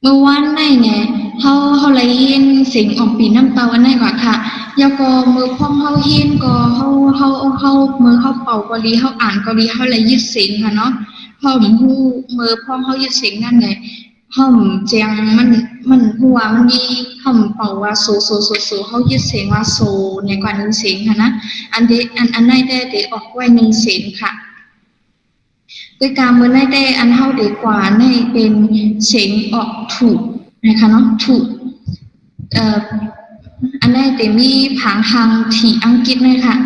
เมื่อวานไหนเนี่ยเขาเลยเห็นเสียงออกปีน้ำเตาอันไหนก่อนค่ะแล้วก็มือพ่องเขาเห็นก็เขามือเขาเป่าก็ดีเขาอ่านก็ดีเขาเลยยึดเสียงค่ะเนาะเขาหูมือพ่องเขายึดเสียงนั่นเลยเขาเจียงมันหัวมันมีเขาเป่าว่าโซเขายึดเสียงว่าโซในกว่าหนึ่งเสียงค่ะนะอันไหนได้ออกไว้หนึ่งเสียงค่ะ ด้วยการเมื่อได้อันเท่าดีกว่าในเป็นเสียงออกถูกนะคะเนาะถูกอันได้แต่มีผังทางที่อังกฤษเลยค่ะ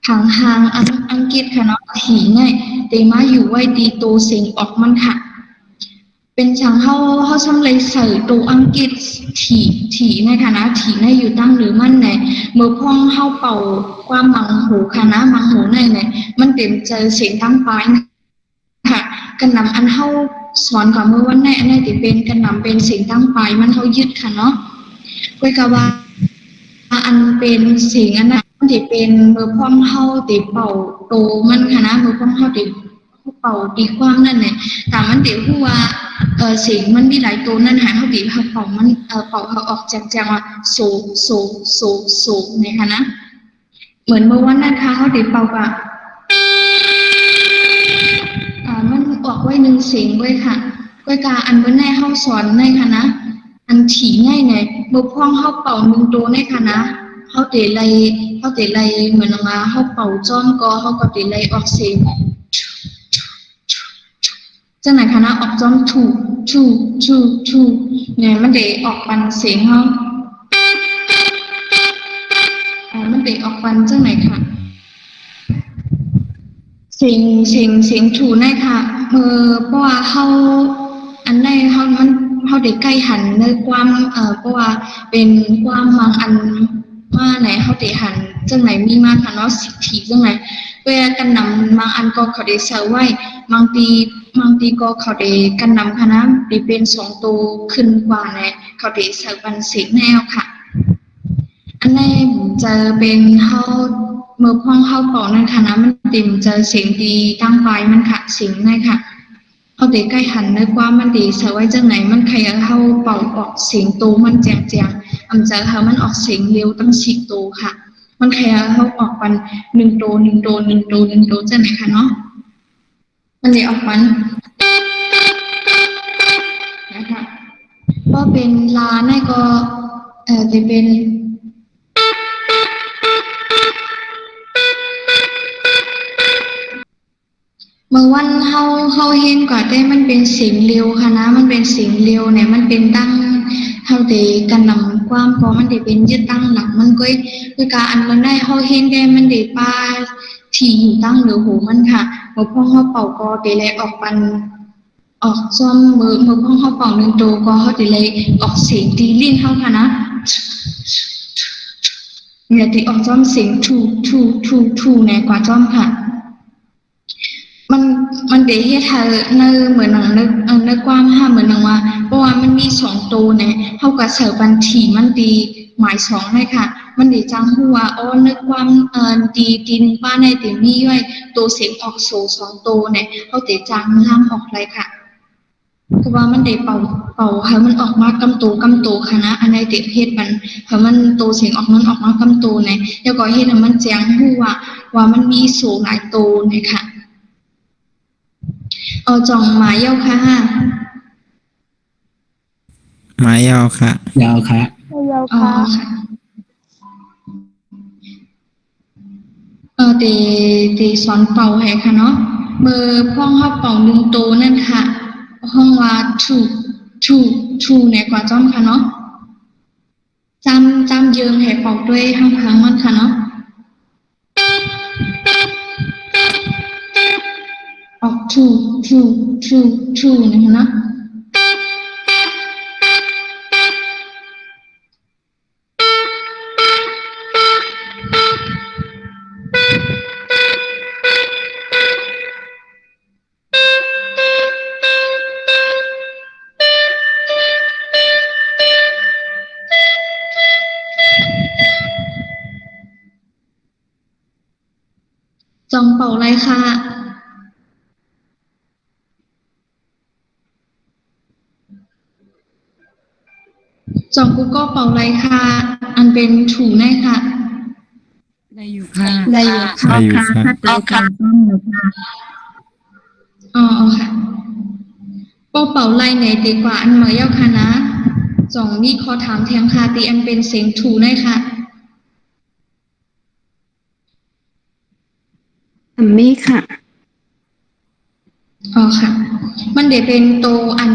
ผังทางอังกฤษค่ะเนาะถี่เนี่ยแต่มาอยู่ไว้ดีตัวเสียงออกมันค่ะเป็นช่างเขาทำเลยใส่ตัวอังกฤษถี่ในค่ะนะถี่ในอยู่ตั้งหรือมันไหนเมื่อพ้องเข้าเป่าความมังหูค่ะนะมังหูในเนี่ยมันเต็มเจอเสียงตั้งปลาย ค่ะกันนำอันเฮาสอนก่อนเมื่อวันในอันไหนที่เป็นกันนำเป็นสิ่งตั้งไปมันเฮายึดค่ะเนาะก้อยกะว่าอันเป็นสิ่งอันนั้นที่เป็นมือพ่องเฮาติเป่าโตมันค่ะนะมือพ่องเฮาติเป่าตีความนั่นเนี่ยแต่มันเดี๋ยวผู้ว่าสิ่งมันมีหลายตัวนั่นหาเฮาบีบเป่ามันเป่าเขาออกจากจังว่าโซโซโซเนี่ยค่ะนะเหมือนเมื่อวันนั้นค่ะเฮาติเป่ากะ มันออกไว้หนึ่งเสียงไว้ค่ะก้อยกาอันเมื่อแน่เข้าสอนในค่ะนะอันถี่ง่ายไงบุพพ้องเข้าเป่าหนึ่งตัวในค่ะนะเขาเตะไลเหมือนมาเข้าเป่าจ้อมก็เขาก็เตะไลออกเสียงจังไหนคะนะออกจ้อมถูเนี่ยมันเดออกปันเสียงเขามันเดออกปันจังไหนค่ะ เสียงถูแน่ค่ะเพราะว่าเขาอันใดเขาได้ใกล้หันในความเพราะว่าเป็นความบางอันมาไหนเขาได้หันจังไหนมีมาค่ะเนาะสิทธิจังไหนเวลากันนำบางอันก็เขาได้เซอร์ไว้บางทีก็เขาได้กันนำค่ะนะได้เป็นสองตัวขึ้นกว่าเนี่ยเขาได้เซอร์บันเสียงแนวค่ะ อันแรกจะเป็นเข้าเมื่อพ้องเข้าปอกนั่นค่ะนะมันติ่มจะเสียงดีตั้งปลายมันค่ะเสียงนั่นค่ะเอาเด็กใกล้หันนึกว่ามันดีเสียไว้จังไหนมันใครเข้าเป่าออกเสียงตูมันแจงอำจะเขามันออกเสียงเร็วตั้ง10 ตัวค่ะมันใครเข้าออกปัน1 ตัวจังไหนคะเนาะมันเลยออกมันนะคะว่าเป็นลาในก็จะเป็น เมื่อวันเฮาเห็นกว่าแต่มันเป็นสิ่งเร็วค่ะนะมันเป็นสิ่งเร็วเนี่ยมันเป็นตั้งเฮาได้กันนำความพอมันได้เป็นยึดตั้งหลักมันก็คือการอันมันได้เฮาเห็นได้มันได้ป้าที่อยู่ตั้งหรือหูมันค่ะเมื่อพ่อเฮาเป่าก็ได้แลออกปันออกซ้อมมือพ่อเฮาเป่า1 ตัวก็เฮาได้เลยออกเสียงตีลิ้นเฮาค่ะนะเนี่ยที่ออกซ้อมเสียงทูเนี่ยกว่าซ้อมค่ะ มันมันเดเฮ็ดให้เนอเหมือนหนังในความห้าเหมือนหนังว่าเพราะว่ามันมี2 ตัวเนี่ยเท่ากับเสิร์ฟบันทีมันดีหมายสองเลยค่ะมันดีจังหัวอ้อนึกความดีดินป้าในติมีไว้ตัวเสียงออกโซ2 ตัวเนี่ยเขาเตจังล่ำออกเลยค่ะเพราะว่ามันได้เป่าให้มันออกมากำตัวค่ะนะอันในเด็เฮ็ดมันให้มันตัวเสียงออกมันออกมากำตัวเนี่ยแล้วก็เฮ็ดให้มันแจ้งหัวว่ามันมีโซหลายตัวเนี่ยค่ะ จองหมายเย้าค่ะไม้ยาวค่ะยาวค่ะไม่ยาวอ๋อค่ะค่ะเตสอนเป่าให้ค่ะเนาะเบอร์พ่องเข้าเป่า1 ตัวนั่นค่ะห้องว่าถูเนี่ยกว่าจ้อมค่ะเนาะจำเยิงให้เป่าด้วยห้างมันค่ะเนาะออกทูนะคะเนาะจองเป่าอะไรค่ะ จองกูก็เป่าไรค่ะอันเป็นถูในค่ะ ได้อยู่ค่ะ ได้อยู่ ได้อยู่ค่ะ ถ้าเจอการต้มอยู่ค่ะ อ๋อค่ะโป้เป่าไรไหนดีกว่าอันเหมยเย้าค่ะนะจองมีขอถามแทงค่ะตีอันเป็นเสียงถูในค่ะ อัมมี่ค่ะ อ๋อค่ะ มันเดี๋ยวเป็นโตอัน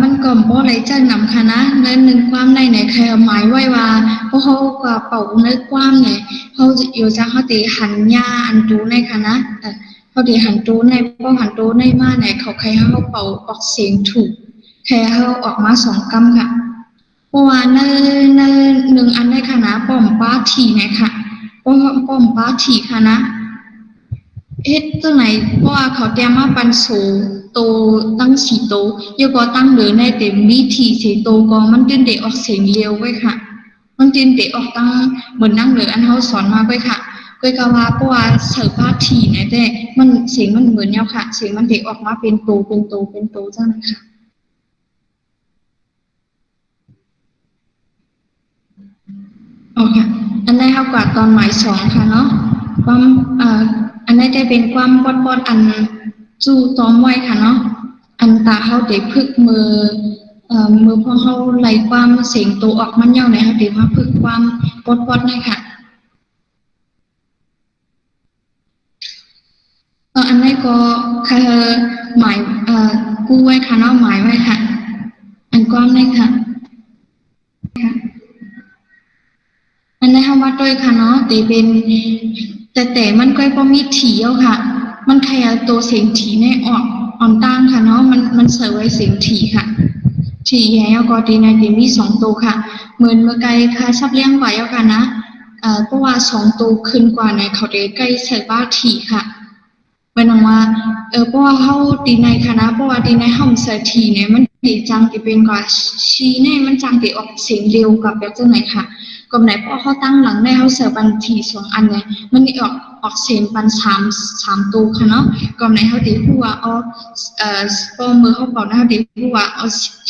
มันก่อมบ่ไรเจ้านำค่ะนะเนื้อหนึ่งความในไหนใครเอาหมายไว้ว่าเพราะเขากว่าเป่าเนื้อความไหนเขาจะอยู่จากเขาตีหันยาอันตูในค่ะนะเขาตีหันตูในเพราะหันตูในมาไหนเขาใครเขาเป่าออกเสียงถูกใครเขาออกมา2 กำค่ะเพราะว่าในหนึ่งอันในค่ะนะป้อมป้าถีไหนค่ะป้อมป้าถีค่ะนะ เฮ็ดจังไหนเพราะว่าเขาเตรียมมาปันโสโตตั้ง4โตอยู่ก็ตั้งเหลือในเต็มวิธี4โตก็มันจึงได้ออกเสียงเร็วไว้ค่ะ มันจึงได้ออกตั้งเหมือนนั่งเหลืออันเฮาสอนมาไว้ค่ะก็ก็ว่าเพราะว่าเสิร์ฟพาทีเนี่ยแต่มันเสียงมันเหมือนแล้วค่ะ เสียงมันได้ออกมาเป็นโตจังนั้นค่ะอ๋อค่ะ อันนี้เฮากว่าตอนหมาย2ค่ะเนาะความอันนี้ได้เป็นความปอดอันจู่ต้อมไว้ค่ะเนาะอันตาเฮาได้พึกมือพอเฮาไหลความเสียงโตออกมันยาวไหนเฮาได้มาพึกความปอดนี่ค่ะอันนี้ก็คือหมายกู้ไว้ค่ะเนาะหมายไว้ค่ะ อันความนี่ค่ะ อันนี้คำว่าด้วยค่ะเนาะแต่เป็นแต่มันก็บ่มีถีเอาค่ะ มันแค่ตัวเสียงถีในอ่อนตั้งค่ะเนาะมันเสวยเสียงถีค่ะ ถีแล้วก็ตีในตีมี2ตัวค่ะ เหมือนเมื่อไกลค่ะชับเลี้ยงไว้เอาค่ะนะเพราะว่า2ตัวขึ้นกว่าในเขาได้ใกล้ใส่บ้าถีค่ะเป็นว่าเพราะว่าเฮาตีในค่ะนะเพราะว่าตีในเฮาใส่ถีเนี่ยมันดีจังที่เป็นกว่าชีเนี่ยมันจังที่ออกเสียงเร็วกับแบบจังไหนค่ะ ก็ไหนพอเขาตั้งหลังได้เขาเสิร์ฟบันที2 อันเนี่ยมันนี่ออกเสียงปันสามตัวค่ะเนาะก็ไหนเขาตีผู้ว่าพอมือเขาเป่าหน้าตีผู้ว่าเอา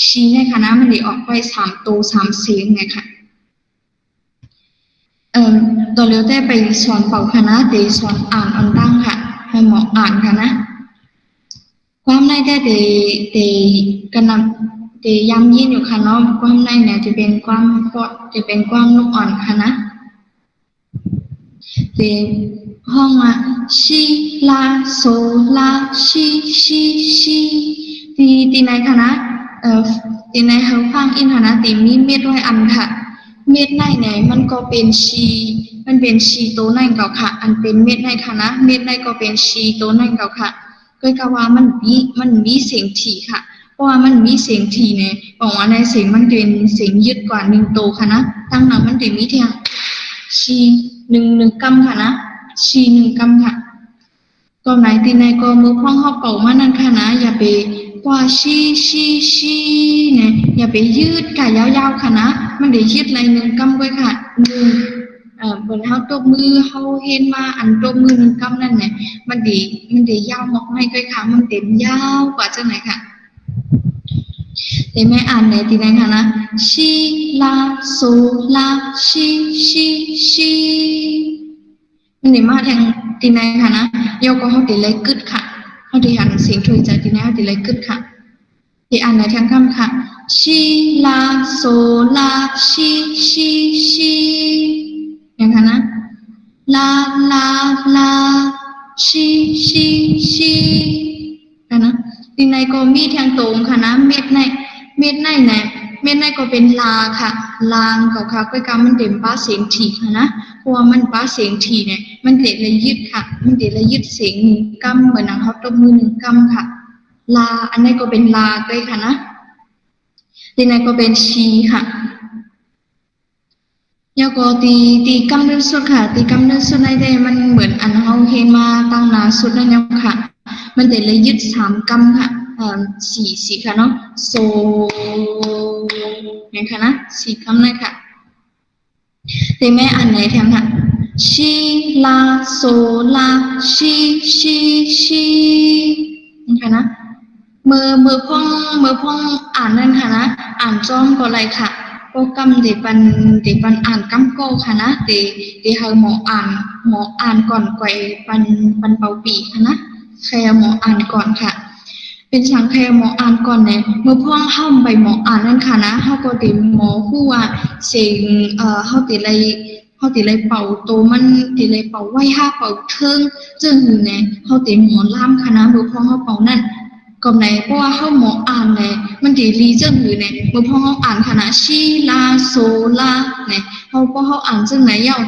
ชี้ในค่ะนะมันนี่ออกไป3 ตัว3 เสียงไงค่ะตัวเลี้ยวได้ไปสอนเป่าค่ะนะตีสอนอ่านอันตั้งค่ะ ให้หมออ่านค่ะนะความในได้ตีกันนำตีย้ำยินอยู่ค่ะเนาะความในเนี่ยจะเป็นความปอดจะเป็นความลูกอ่อนค่ะนะตีห้องอ่ะชีลาโซลาชีตีไหนค่ะนะตีไหนเขาฟังอินค่ะนะตีมีเม็ดไว้อันค่ะ เม็ดในไหนมันก็เป็นชีมันเป็นชีโตในเก่าค่ะ อันเป็นเม็ดในค่ะนะเม็ดในก็เป็นชีโตในเก่าค่ะก็กะว่ามันมีเสียงถี่ค่ะ เพราะว่ามันมีเสียงถี่เนี่ยบอกว่าในเสียงมันเป็นเสียงยึดกว่า1 โตค่ะนะตั้งนั้นมันจะมีเทียงชีหนึ่งกำค่ะนะชี1 กำค่ะก็ไหนที่ในก็มือพ้องเข้าเป่ามานั่นค่ะนะอย่าไปกว่าชีเนี่ยอย่าไปยืดค่ะยาวๆค่ะนะมันได้ยืดอะไร1 กำไว้ค่ะเหมือนเฮาตบมือเฮาเห็นมาอันตบมือ1 กำนั่นเนี่ยมันได้ยาวมากไม่ก็ค่ะมันเต็มยาวกว่าจังไหนค่ะแต่แม่อ่านในที่ไหนค่ะนะชีลาโซลาชีมันได้มาทางที่ไหนค่ะนะโยก็เฮาได้เลยกึดค่ะเฮาได้อ่านเสียงถอยจากที่ไหนเฮาได้เลยกึดค่ะที่อ่านในทางคำค่ะชีลาโซลาชีอย่างค่ะนะลาชีกันนะที่ในก็มีทางตรงค่ะนะเม็ดในเนี่ยเม็ดในก็เป็นลาค่ะลางกับค่ะก็กำมันเต็มป้าเสียงถี่ค่ะนะเพราะว่ามันป้าเสียงถี่เนี่ยมันเด็ดเลยยึดค่ะมันเด็ดเลยยึดเสียง1 กำเหมือนหนังเขาตบมือ1 กำค่ะลาอันนี้ก็เป็นลาด้วยค่ะนะที่ในก็เป็นชีค่ะแล้วก็ตีกำเนิดสุดค่ะตีกำเนิดสุดในได้มันเหมือนอันเฮาเห็นมาตั้งหนาสุดนั่นแล้วค่ะมันได้เลยยึด3 กำค่ะสี่ค่ะเนาะโซเนี่ยค่ะนะ4 กำเลยค่ะแต่แม่อันไหนแถมค่ะชีลาโซลาชีนี่ค่ะนะ มือพ่องอ่านนั่นค่ะนะอ่านจ้อมก็ไรค่ะโปรแกรมเดปันอ่านกำโก้ค่ะนะเดเฮาหมออ่านก่อนไกวปันเปาปีค่ะนะใครเอาหมออ่านก่อนค่ะ เป็นช่างใครเอาหมออ่านก่อนเนี่ยเมื่อพ่องเฮาไปหมออ่านนั่นค่ะนะเฮาก็ติหมอฮู้ว่าเสียงเฮาติไรเป่าโตมันติไรเป่าไว้ห้าเป่าเทิงจึงอยู่เนี่ยเฮาติหมอล่ามค่ะนะเมื่อพ่องเฮาเป่านั่น ก็ไหนเพราะว่าเฮาหมออ่านเนี่ยมันดีลีจังอยู่เนี่ยเมื่อพอเฮาอ่านขนาดชีลาโซลาเนี่ยเฮาพอเฮาอ่านจังไหนเย้า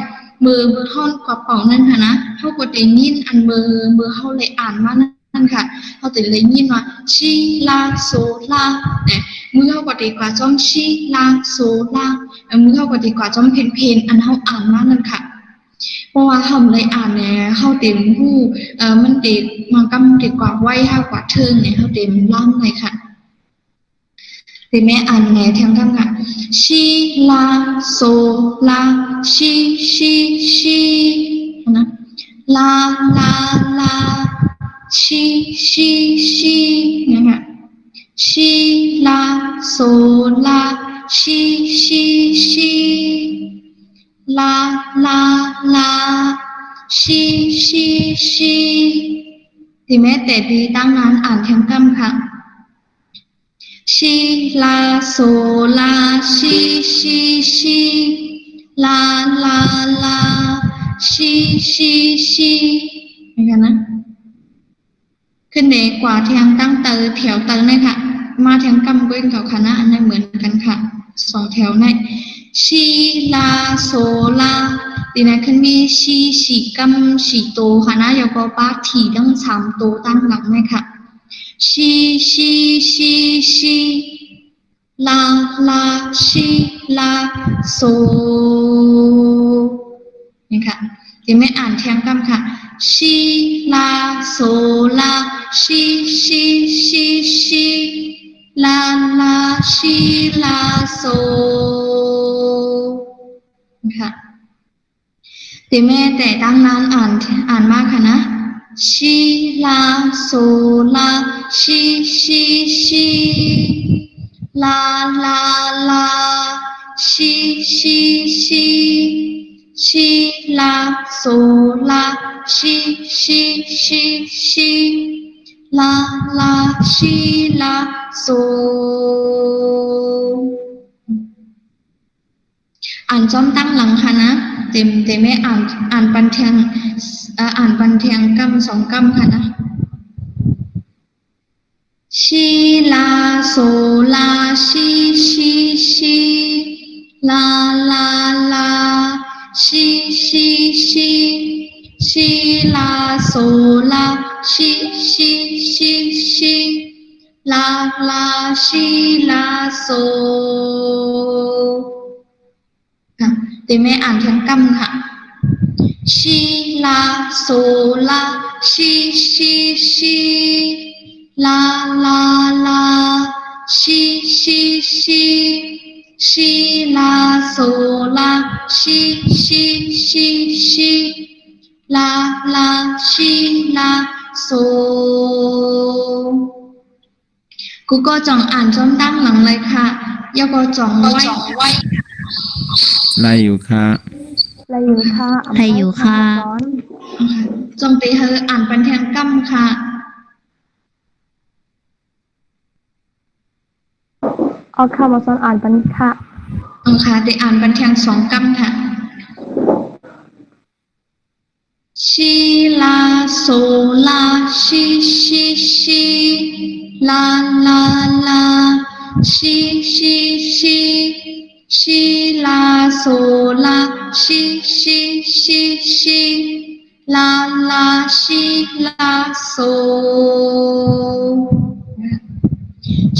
มือเฮากระเป๋านั่นค่ะนะเฮาก็ได้ยินอันมือเฮาเลยอ่านมานั่นค่ะเฮาได้ยินว่าชีลาโซลาเนี่ยมือเฮาก็ดีกว่าจ้อมชีลาโซลามือเฮาก็ดีกว่าจ้อมเพนอันเฮาอ่านมานั่นค่ะ เพราะว่าเฮาเลยอ่านเนี่ยเฮาเต็มฮู้มันเด็กมันกำเด็กกว่าไว้ห้ากว่าเทิงเนี่ยเฮาเต็มล่ำเลยค่ะแต่แม่อ่านไงทั้งกำค่ะชีลาโซลาชีนะลาลาลาชีนะคะชีลาโซลาชีลาลาลาชีที่แม้แต่ดีตั้งนานอ่านทั้งกำค่ะชีลาโซลาชีลาลาลาชีเหมือนกันนะขึ้นเดกว่าเทียงตั้งเตอแถวเตอเนี่ยค่ะมาแทงกำก้นกับคณะอันนั้นเหมือนกันค่ะสองแถวในชีลาโซลาดีนะขึ้นมีชีกำชีโตค่ะนะแล้วก็ป้าถีตั้งสามโตตั้งหลังเนี่ยค่ะชีลาชีลาโซนี่ค่ะที่ไม่อ่านแทงกำค่ะชีลาโซลาชีลาชีลาโซค่ะแต่แม่แต่ตั้งนานอ่านมากค่ะนะชีลาโซลาชีลาลาชีลาโซลาชีลาชีลาโซอ่านจอมตั้งหลังค่ะนะเต็มไม่อ่านปันเทียงอ่านปันเทียงกำสองกำค่ะนะชีลาโซลาชีลาลาชีลาโซลาชีลาชีลาโซค่ะแต่แม่อ่านทั้งกำค่ะชีลาโซลาชีลาลาชีลาโซลาชีลาชีลาโซกูก็จ่องอ่านจอมตั้งหลังเลยค่ะยาก็จ่องไว้ ไล่อยู่ค่ะ อะไรอยู่ค่ะ อะไรอยู่ค่ะ จงตีเธออ่านปันแทงกำค่ะ เอาคำมาสอนอ่านปันค่ะ ค่ะได้อ่านปันแทงสองกำค่ะชีลาโซลาชีลาลาชีลาโซลาชีลาชีลาโซ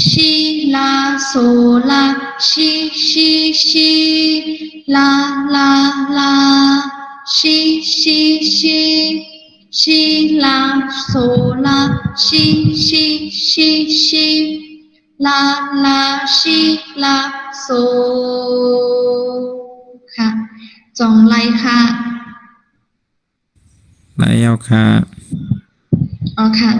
ชีลาโซลาชีลาลาชีลาโซลาชีลาชีลาโซค่ะจองไลค่ะ ไล่ยาวค่ะ อ๋อค่ะ